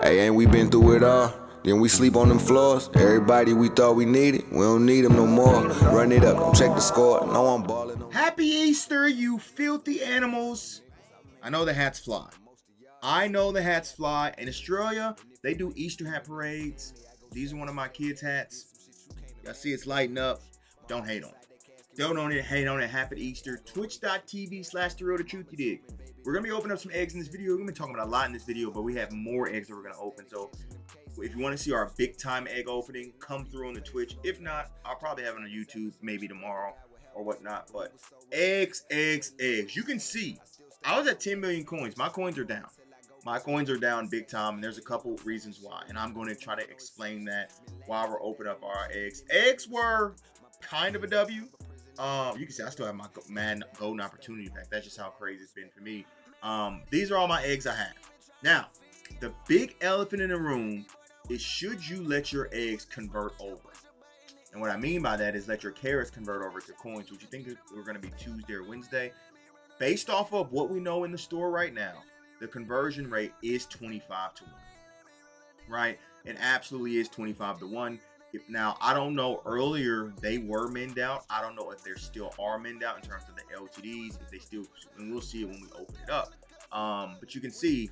Hey, ain't we been through it all? Then we sleep on them floors. Everybody we thought we needed, we don't need them no more. Run it up, don't check the score. No, I'm balling. Happy Easter, you filthy animals. I know the hats fly. I know the hats fly. In Australia, they do Easter hat parades. These are one of my kids' hats. Y'all see it's lighting up. Don't hate on it. Don't hate on it. Happy Easter. Twitch.tv/therealdatruthyadig. We're going to be opening up some eggs in this video. We're going to be talking about a lot in this video, but we have more eggs that we're going to open. So if you want to see our big time egg opening, come through on the Twitch. If not, I'll probably have it on YouTube maybe tomorrow or whatnot. But eggs. You can see I was at 10 million coins. My coins are down. My coins are down big time, and there's a couple reasons why. And I'm going to try to explain that while we're opening up our eggs. Eggs were kind of a W. You can see I still have my Madden golden opportunity pack. That's just how crazy it's been for me. These are all my eggs I have. Now, the big elephant in the room is, should you let your eggs convert over? And what I mean by that is let your carrots convert over to coins, which you think we're going to be Tuesday or Wednesday. Based off of what we know in the store right now, the conversion rate is 25 to 1. Right? It absolutely is 25 to 1. Now, I don't know, earlier they were minned out. I don't know if there still are minned out in terms of the LTDs, if they still, and we'll see it when we open it up. But you can see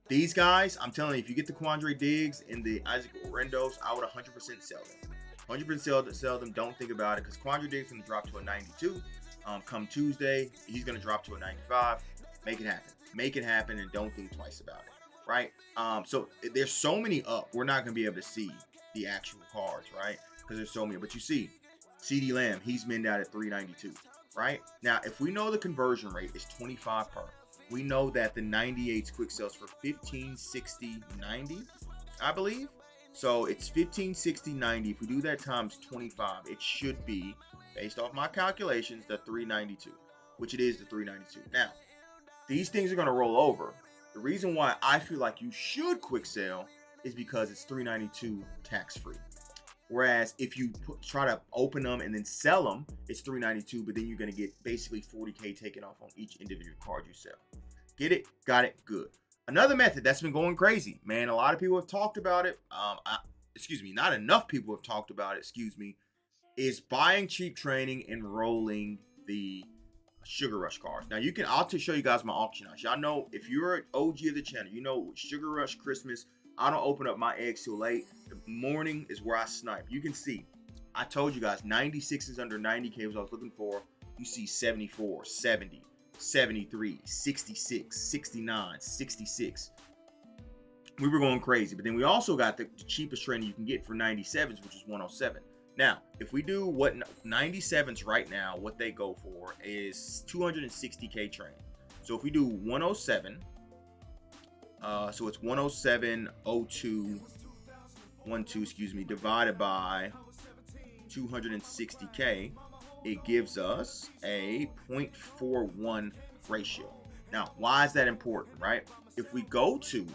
these guys, I'm telling you, if you get the Quandre Diggs and the Isaac Rendos, I would 100% sell them. 100% sell them. Don't think about it, because Quandre Diggs is going to drop to a 92. Come Tuesday, he's going to drop to a 95. Make it happen. Make it happen, and don't think twice about it. Right? So there's so many up, we're not going to be able to see the actual cards, right? Because there's so many. But you see, CD Lamb, he's minned out at 392, right? Now, if we know the conversion rate is 25 per, we know that the 98's quick sells for 1560.90, I believe. So it's 1560.90. If we do that times 25, it should be, based off my calculations, the 392, which it is the 392. Now, these things are going to roll over. The reason why I feel like you should quick sell is because it's 392 tax-free. Whereas if you try to open them and then sell them, it's 392, but then you're going to get basically 40K taken off on each individual card you sell. Get it? Got it? Good. Another method that's been going crazy, man, a lot of people have talked about it. Not enough people have talked about it, is buying cheap training and rolling the Sugar Rush cards. Now I'll show you guys my auction house. Y'all know, if you're an OG of the channel, you know Sugar Rush Christmas, I don't open up my eggs too late. The morning is where I snipe. You can see, I told you guys, 96 is under 90K was I was looking for. You see 74, 70, 73, 66, 69, 66. We were going crazy. But then we also got the cheapest training you can get for 97s, which is 107. Now, if we do what 97s right now, what they go for is 260K training. So if we do 107, so it's 107.0212, divided by 260K, it gives us a 0.41 ratio. Now, why is that important, right? If we go to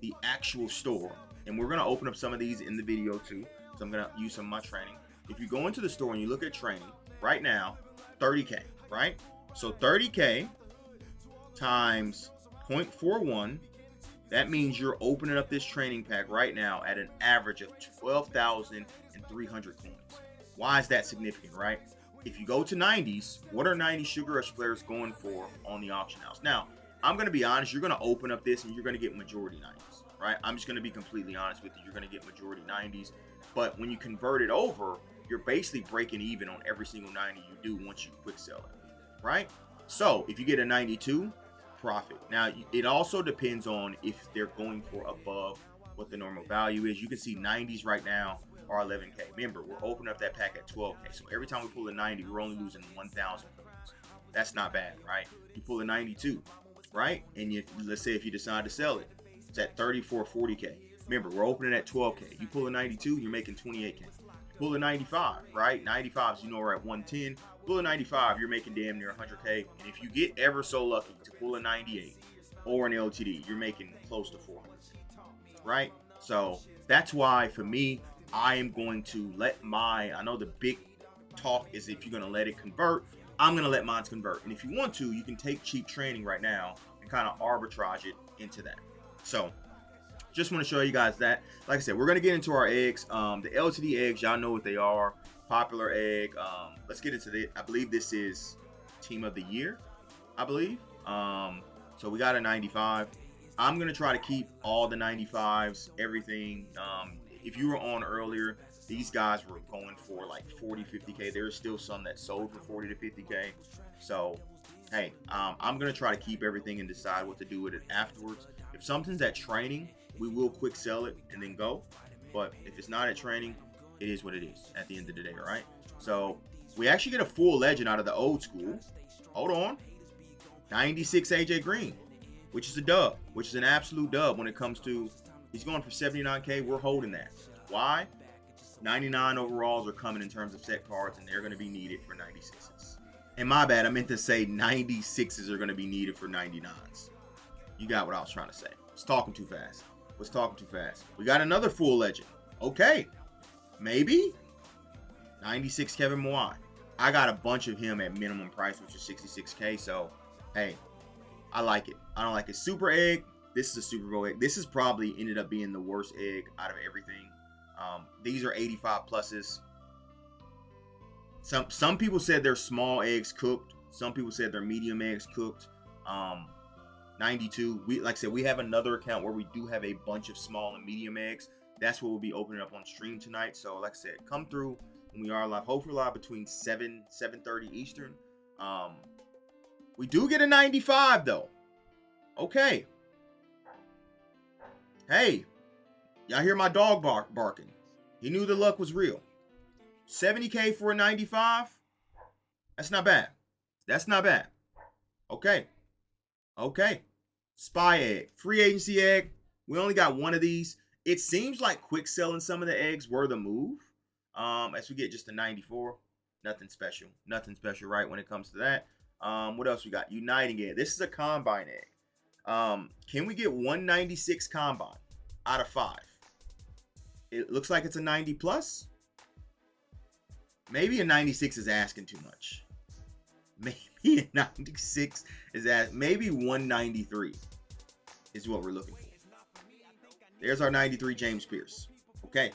the actual store, and we're going to open up some of these in the video too, so I'm going to use some of my training. If you go into the store and you look at training, right now, 30K, right? So 30K times 0.41, that means you're opening up this training pack right now at an average of 12,300 coins. Why is that significant, right? If you go to 90s, what are 90 Sugar Rush players going for on the auction house? Now, I'm going to be honest, you're going to open up this and you're going to get majority 90s, right? I'm just going to be completely honest with you. You're going to get majority 90s. But when you convert it over, you're basically breaking even on every single 90 you do once you quick sell it, right? So if you get a 92, profit. Now, it also depends on if they're going for above what the normal value is. You can see 90s right now are 11K. Remember, we're opening up that pack at 12K. So every time we pull a 90, we're only losing 1,000 points. That's not bad, right? You pull a 92, right? And let's say if you decide to sell it, it's at 34, 40K. Remember, we're opening at 12K. You pull a 92, you're making 28K. Pull a 95, right? 95s, we're at 110. Pull a 95, you're making damn near 100K. And if you get ever so lucky to pull a 98 or an LTD, you're making close to 400, right? So that's why, for me, I am going to let I know the big talk is if you're going to let it convert, I'm going to let mine convert. And if you want to, you can take cheap training right now and kind of arbitrage it into that. So just want to show you guys that. Like I said, we're going to get into our eggs. The LTD eggs, y'all know what they are. Popular egg. Let's get into it. I believe this is Team of the Year, I believe. So we got a 95. I'm going to try to keep all the 95s, everything. If you were on earlier, these guys were going for like 40, 50K. There's still some that sold for 40 to 50K. So, hey, I'm going to try to keep everything and decide what to do with it afterwards. If something's at training, we will quick sell it and then go. But if it's not at training, it is what it is at the end of the day, all right? So, we actually get a full legend out of the old school. Hold on. 96 AJ Green, which is a dub, which is an absolute dub when it comes to, he's going for 79K. We're holding that. Why? 99 overalls are coming in terms of set cards, and they're going to be needed for 96s. And my bad, I meant to say 96s are going to be needed for 99s. You got what I was trying to say. I was talking too fast. We got another full legend. Okay. Maybe 96 Kevin Mwai. I got a bunch of him at minimum price, which is 66K. So, hey, I like it. I don't like it. Super egg. This is a Super Bowl egg. This is probably ended up being the worst egg out of everything. These are 85 pluses. Some people said they're small eggs cooked. Some people said they're medium eggs cooked. 92. Like I said, we have another account where we do have a bunch of small and medium eggs. That's what we'll be opening up on stream tonight. So, like I said, come through when we are live. Hopefully live between 7:30 Eastern. We do get a 95 though. Okay. Hey, y'all hear my dog barking? He knew the luck was real. 70K for a 95? That's not bad. Okay. Spy egg. Free agency egg. We only got one of these. It seems like quick selling some of the eggs were the move. As we get just a 94. Nothing special, right, when it comes to that. What else we got? Uniting egg. This is a combine egg. Can we get 196 combine out of 5? It looks like it's a 90 plus. Maybe a 96 is asking too much. Maybe a 96 is maybe 193 is what we're looking for. There's our 93 James Pierce. Okay.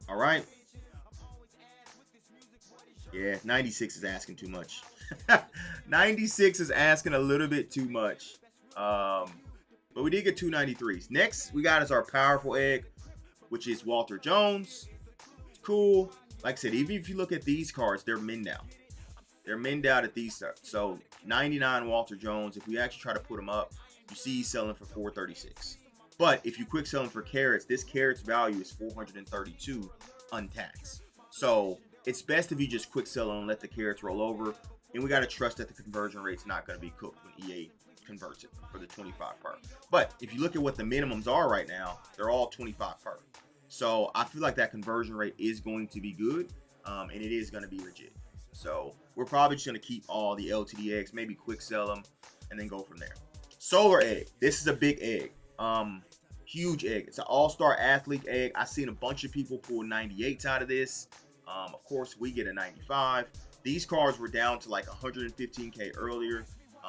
All right. Yeah, 96 is asking too much. 96 is asking a little bit too much. But we did get 2 93s. Next, we got is our powerful egg, which is Walter Jones. It's cool. Like I said, even if you look at these cards, they're minned out. They're minned out at these stuff. So 99 Walter Jones. If we actually try to put them up, you see he's selling for 436. But if you quick sell them for carats, this carats value is 432 untaxed. So it's best if you just quick sell them and let the carats roll over. And we got to trust that the conversion rate's not going to be cooked when EA converts it for the 25 per. But if you look at what the minimums are right now, they're all 25 per. So I feel like that conversion rate is going to be good, and it is going to be legit. So we're probably just going to keep all the LTD eggs, maybe quick sell them, and then go from there. Solar egg. This is a big egg. Huge egg. It's an all-star athlete egg. I've seen a bunch of people pull 98s out of this. Of course, we get a 95. These cards were down to like 115K earlier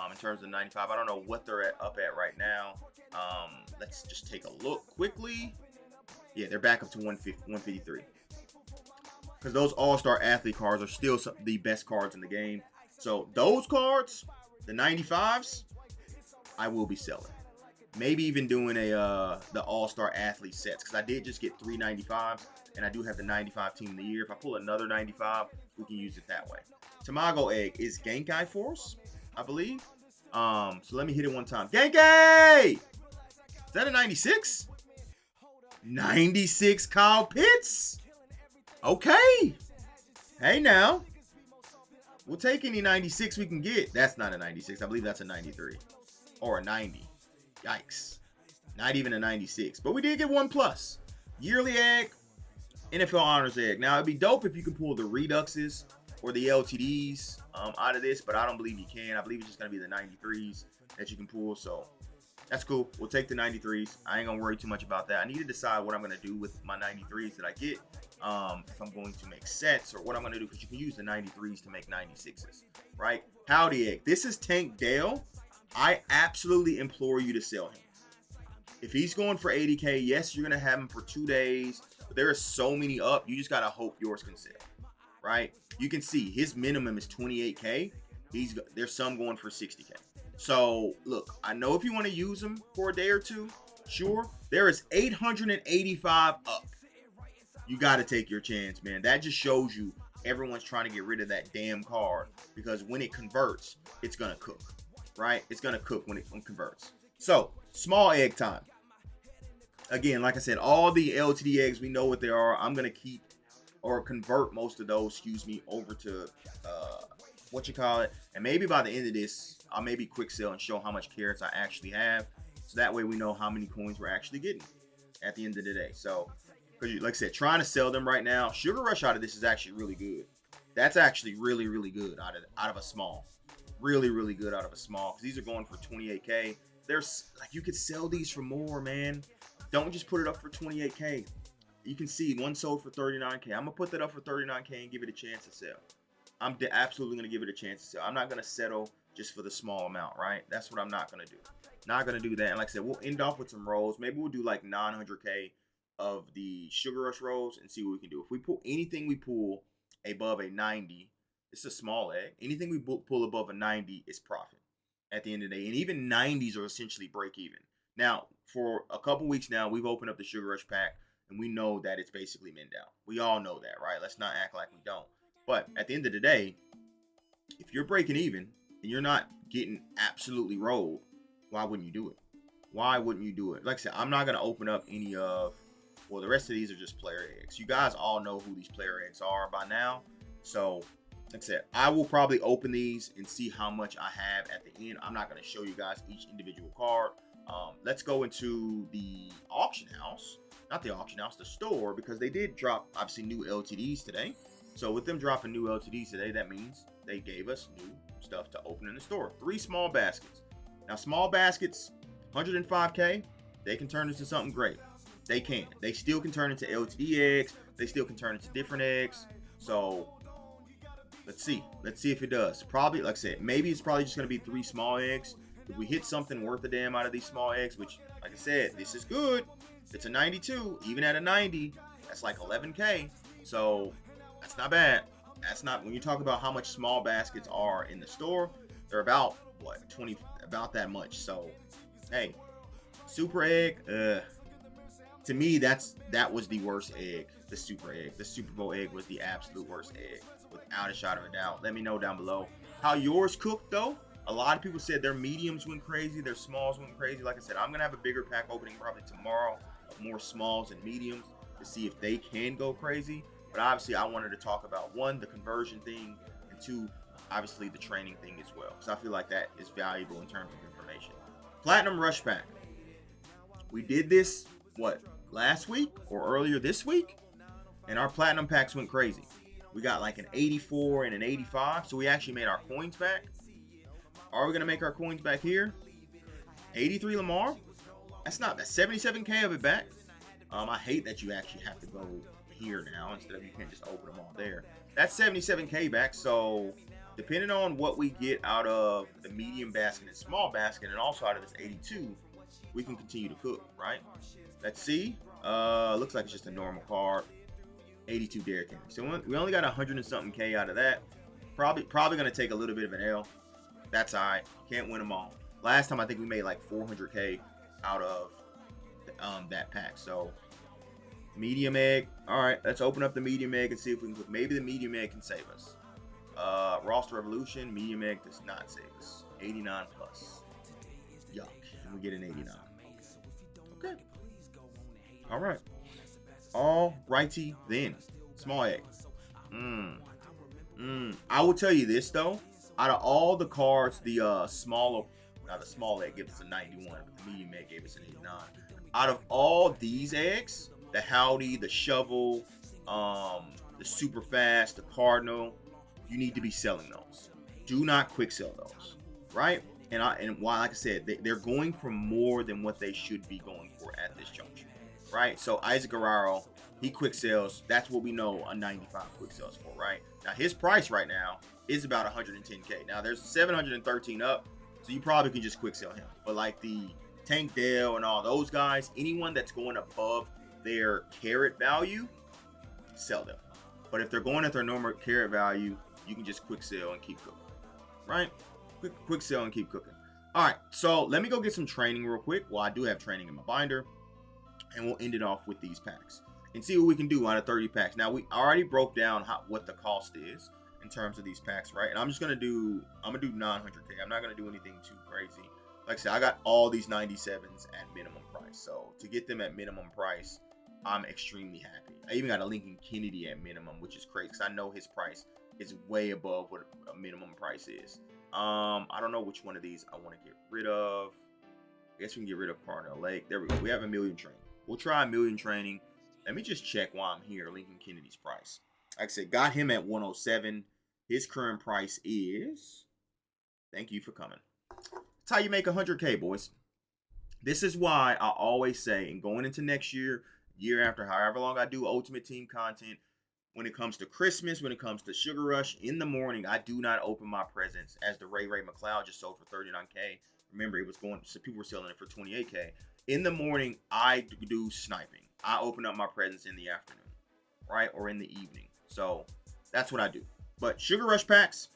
in terms of 95. I don't know what they're up at right now. Let's just take a look quickly. Yeah, they're back up to 153. Because those all-star athlete cards are still the best cards in the game. So those cards, the 95s, I will be selling. Maybe even doing the all-star athlete sets, because I did just get 3 95s, and I do have the 95 team of the year. If I pull another 95, we can use it that way. Tamago egg is Genkai Force, I believe. So let me hit it one time. Genkai! Is that a 96? 96 Kyle Pitts. Okay. Hey now. We'll take any 96 we can get. That's not a 96. I believe that's a 93 or a 90. Yikes. Not even a 96. But we did get 1 plus. Yearly egg. NFL honors egg. Now it'd be dope if you can pull the Reduxes or the LTDs out of this, but I don't believe you can. I believe it's just going to be the 93s that you can pull. So that's cool. We'll take the 93s. I ain't going to worry too much about that. I need to decide what I'm going to do with my 93s that I get. If I'm going to make sets or what I'm going to do, because you can use the 93s to make 96s, right? Howdy egg. This is Tank Dale. I absolutely implore you to sell him. If he's going for 80K, yes, you're going to have him for 2 days. But there are so many up. You just got to hope yours can sell, right? You can see his minimum is 28K. There's some going for 60K. So, look, I know if you want to use them for a day or two, sure. There is 885 up. You got to take your chance, man. That just shows you everyone's trying to get rid of that damn card, because when it converts, it's going to cook, right? It's going to cook when it converts. So, small egg time. Again, like I said, all the LTD eggs, we know what they are. I'm going to keep or convert most of those, over to and maybe by the end of this, I'll maybe quick sell and show how much carats I actually have, so that way we know how many coins we're actually getting at the end of the day. So, because like I said, trying to sell them right now, Sugar Rush out of this is actually really good. That's actually really, really good out of a small. Really, really good out of a small, because these are going for 28K. There's like, you could sell these for more, man. Don't just put it up for 28K. You can see one sold for 39K. I'm gonna put that up for 39K and give it a chance to sell. I'm absolutely gonna give it a chance to sell. I'm not gonna settle just for the small amount, right? That's what I'm not gonna do. Not gonna do that. And like I said, we'll end off with some rolls. Maybe we'll do like 900K of the Sugar Rush rolls and see what we can do. If we pull anything, we pull above a 90, it's a small egg. Anything we pull above a 90 is profit at the end of the day. And even 90s are essentially break even. Now, for a couple weeks now, we've opened up the Sugar Rush pack, and we know that it's basically min down. We all know that, right? Let's not act like we don't. But at the end of the day, if you're breaking even and you're not getting absolutely rolled, why wouldn't you do it? Why wouldn't you do it? Like I said, I'm not going to open up any of, well, the rest of these are just player eggs. You guys all know who these player eggs are by now. So, like I said, I will probably open these and see how much I have at the end. I'm not going to show you guys each individual card. Let's go into the auction house. Not the auction house, the store, because they did drop, obviously, new LTDs today. So with them dropping new LTDs today, that means they gave us new stuff to open in the store. 3 small baskets. Now, small baskets, 105K, they can turn into something great. They can. They still can turn into LTD eggs. They still can turn into different eggs. So let's see. Let's see if it does. Probably, like I said, maybe it's probably just going to be 3 small eggs. If we hit something worth a damn out of these small eggs, which, like I said, this is good. It's a 92. Even at a 90, that's like 11K. So that's not bad. That's not, when you talk about how much small baskets are in the store, they're about, what, 20, about that much. So, hey, super egg, to me, that was the worst egg, the super egg. The Super Bowl egg was the absolute worst egg, without a shot of a doubt. Let me know down below how yours cooked, though. A lot of people said their mediums went crazy, their smalls went crazy. Like I said, I'm going to have a bigger pack opening probably tomorrow, of more smalls and mediums, to see if they can go crazy. But obviously, I wanted to talk about, 1, the conversion thing, and 2, obviously, the training thing as well, because I feel like that is valuable in terms of information. Platinum Rush Pack. We did this, what, last week or earlier this week? And our Platinum packs went crazy. We got like an 84 and an 85, so we actually made our coins back. Are we going to make our coins back here? 83 Lamar? That's 77K of it back. I hate that you actually have to go here now instead of, you can't just open them all there. That's 77K back, so depending on what we get out of the medium basket and small basket, and also out of this 82, we can continue to cook, right? Let's see. Looks like it's just a normal card. 82 Derrick Henry. So we only got 100 and something K out of that. Probably going to take a little bit of an L. That's all right. Can't win them all. Last time I think we made like 400K out of that pack. So medium egg. All right, let's open up the medium egg and see if we can cook. Maybe the medium egg can save us. Roster Revolution, medium egg does not save us. 89 plus. Yuck. And we get an 89. Okay. All right. All righty then. Small egg. I will tell you this though. Out of all the cards, the small egg gave us a 91, but the medium egg gave us an 89. Out of all these eggs, the Howdy, the Shovel, the Super Fast, the Cardinal, you need to be selling those. Do not quick sell those, right? And why, like I said, they're going for more than what they should be going for at this juncture, right? So Isaac Guerrero, he quick sells. That's what we know a 95 quick sells for, right? Now his price right now is about 110K. Now there's 713 up, so you probably can just quick sell him. But like the Tank Dell and all those guys, anyone that's going above their carat value, sell them. But if they're going at their normal carat value, you can just quick sell and keep cooking, right? Quick sell and keep cooking. All right, so let me go get some training real quick. Well, I do have training in my binder, and we'll end it off with these packs and see what we can do out of 30 packs. Now, we already broke down what the cost is in terms of these packs, right? And I'm gonna do 900K. I'm not gonna do anything too crazy. Like I said, I got all these 97s at minimum price. So to get them at minimum price, I'm extremely happy. I even got a Lincoln Kennedy at minimum, which is crazy because I know his price is way above what a minimum price is. I don't know which one of these I want to get rid of. I guess we can get rid of Parnell Lake. There we go. We have a million training. We'll try a million training. Let me just check while I'm here. Lincoln Kennedy's price. Like I said, got him at 107. His current price is. Thank you for coming. That's how you make 100K, boys. This is why I always say, and going into next year, year after, however long I do Ultimate Team content, when it comes to Christmas, when it comes to Sugar Rush, in the morning, I do not open my presents. As the Ray McLeod just sold for 39K. Remember, it was going, so people were selling it for 28K. In the morning, I do sniping. I open up my presents in the afternoon, right? Or in the evening. So that's what I do. But Sugar Rush packs,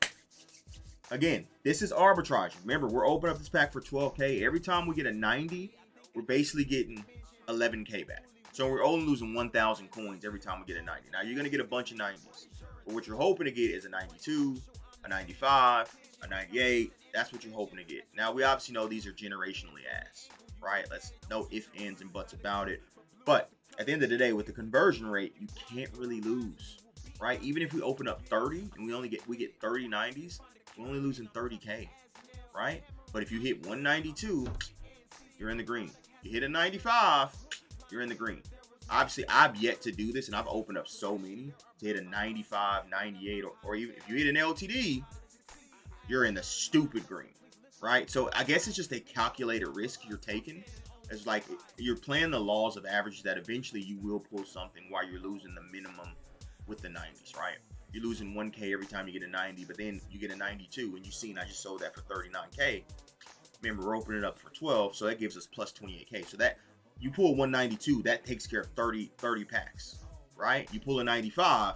again, this is arbitrage. Remember, we're opening up this pack for 12K. Every time we get a 90, we're basically getting 11K back. So we're only losing 1,000 coins every time we get a 90. Now, you're going to get a bunch of 90s. But what you're hoping to get is a 92, a 95, a 98. That's what you're hoping to get. Now, we obviously know these are generationally ass, right? Let's no ifs, ands, and buts about it. But at the end of the day, with the conversion rate, you can't really lose, right? Even if we open up 30 and we get 30 90s, we're only losing 30K, right? But if you hit 192, you're in the green. You hit a 95, you're in the green. Obviously, I've yet to do this, and I've opened up so many to hit a 95, 98, or even if you hit an LTD, you're in the stupid green, right? So I guess it's just a calculated risk you're taking. It's like you're playing the laws of averages that eventually you will pull something while you're losing the minimum with the 90s, right? You're losing 1K every time you get a 90, but then you get a 92, and you see, I just sold that for 39K. Remember, we're opening it up for 12, so that gives us plus 28K. So that you pull 192, that takes care of 30 packs, right? You pull a 95,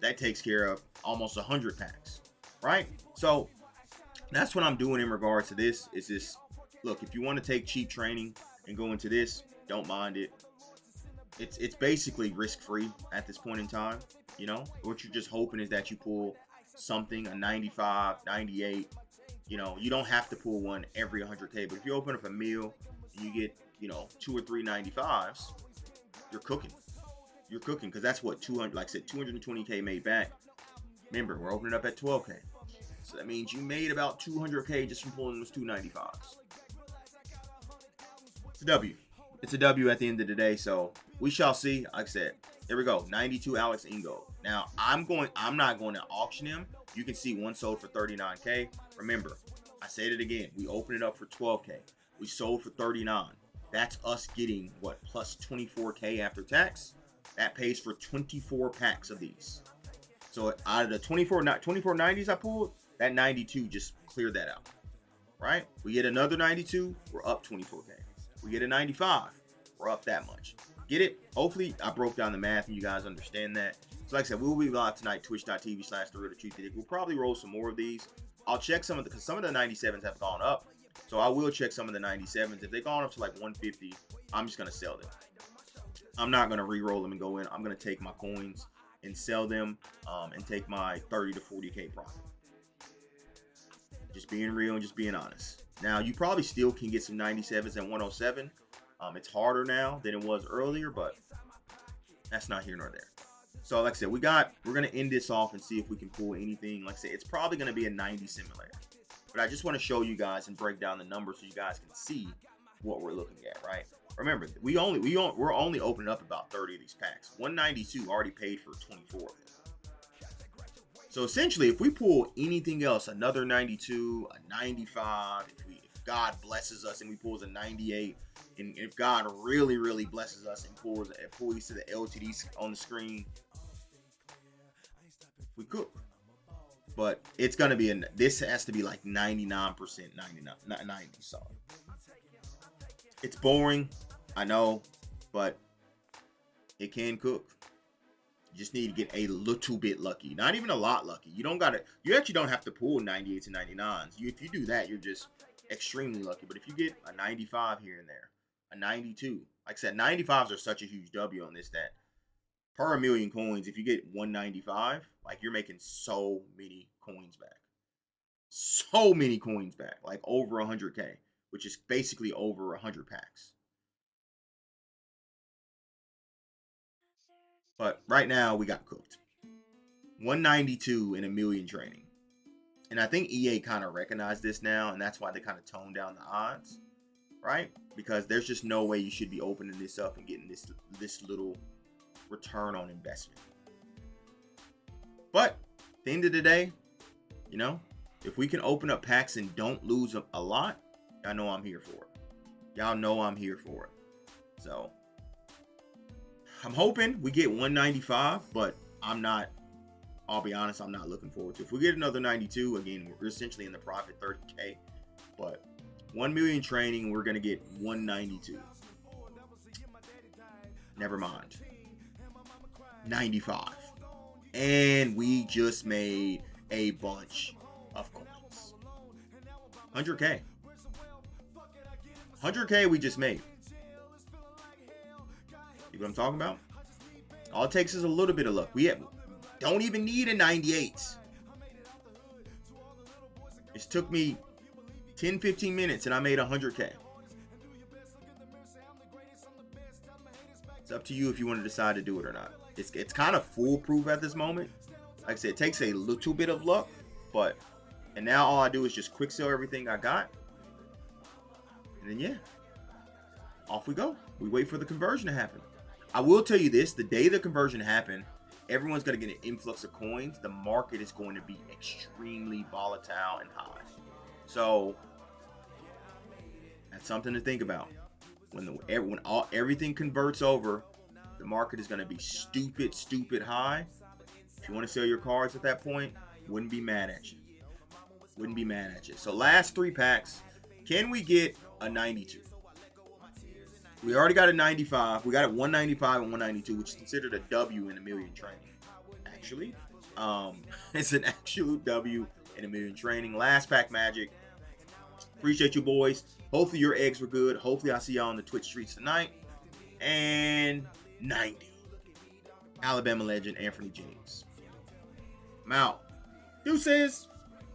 that takes care of almost 100 packs, right? So that's what I'm doing in regards to this. Is this, look, if you want to take cheap training and go into this, don't mind it. It's basically risk-free at this point in time. You know, what you're just hoping is that you pull something, a 95, 98. You know, you don't have to pull one every 100K, but if you open up a meal and you get, 2 or 3 95s, you're cooking. You're cooking, because that's what 200, like I said, 220K made back. Remember, we're opening up at 12K. So that means you made about 200K just from pulling those 2 95s. It's a W. It's a W at the end of the day, so we shall see. Like I said, here we go. 92 Alex Ingold. Now, I'm not going to auction him. You can see one sold for 39K. Remember, I said it again. We opened it up for 12K. We sold for 39. That's us getting, what, plus 24K after tax? That pays for 24 packs of these. So out of the 24 90s I pulled, that 92 just cleared that out, right? We get another 92, we're up 24K. We get a 95, we're up that much. Get it? Hopefully I broke down the math and you guys understand that. So like I said, we will be live tonight, twitch.tv/therealdatruthyadig. We'll probably roll some more of these. I'll check because some of the 97s have gone up. So I will check some of the 97s. If they've gone up to like 150, I'm just going to sell them. I'm not going to re-roll them and go in. I'm going to take my coins and sell them and take my 30 to 40K profit. Just being real and just being honest. Now, you probably still can get some 97s at 107. It's harder now than it was earlier, but that's not here nor there. So, like I said, we're going to end this off and see if we can pull anything. Like I said, it's probably going to be a 90 simulator. But I just want to show you guys and break down the numbers so you guys can see what we're looking at, right? Remember, we're only opening up about 30 of these packs. 192 already paid for 24 of them. So essentially, if we pull anything else, another 92, a 95, if God blesses us and we pulls a 98, and if God really, really blesses us and pulls to the LTDs on the screen, we cook. But it's gonna be this has to be like 99%, 90. Sorry. It's boring, I know, but it can cook. You just need to get a little bit lucky. Not even a lot lucky. You actually don't have to pull 98s and 99s. If you do that, you're just extremely lucky. But if you get a 95 here and there, a 92, like I said, 95s are such a huge W on this that per a million coins, if you get 195, like you're making so many coins back. So many coins back, like over 100K, which is basically over 100 packs. But right now, we got cooked. 192 in a million training. And I think EA kind of recognized this now, and that's why they kind of toned down the odds, right? Because there's just no way you should be opening this up and getting this little return on investment. But at the end of the day, you know, if we can open up packs and don't lose a lot, y'all know I'm here for it. Y'all know I'm here for it. So I'm hoping we get 195, but I'll be honest, I'm not looking forward to it. If we get another 92, again, we're essentially in the profit 30K. But 1 million training, we're going to get 192. Never mind. 95. And we just made a bunch of coins. 100K. 100K we just made. See what I'm talking about? All it takes is a little bit of luck. We don't even need a 98. It took me 10-15 minutes and I made 100K. It's up to you if you want to decide to do it or not. It's kind of foolproof at this moment. Like I said, it takes a little bit of luck, and now all I do is just quick sell everything I got. And then yeah, off we go. We wait for the conversion to happen. I will tell you this, the day the conversion happened, everyone's going to get an influx of coins. The market is going to be extremely volatile and high. So that's something to think about. When everything converts over, the market is going to be stupid high. If you want to sell your cards at that point, wouldn't be mad at you. Wouldn't be mad at you. So last 3 packs, can we get a 92? We already got a 95. We got a 195 and 192, which is considered a W in a million training. Actually, it's an absolute W in a million training. Last pack magic. Appreciate you boys. Hopefully your eggs were good. Hopefully I see y'all on the Twitch streets tonight. And 90. Alabama legend Anthony James. I'm out. Deuces.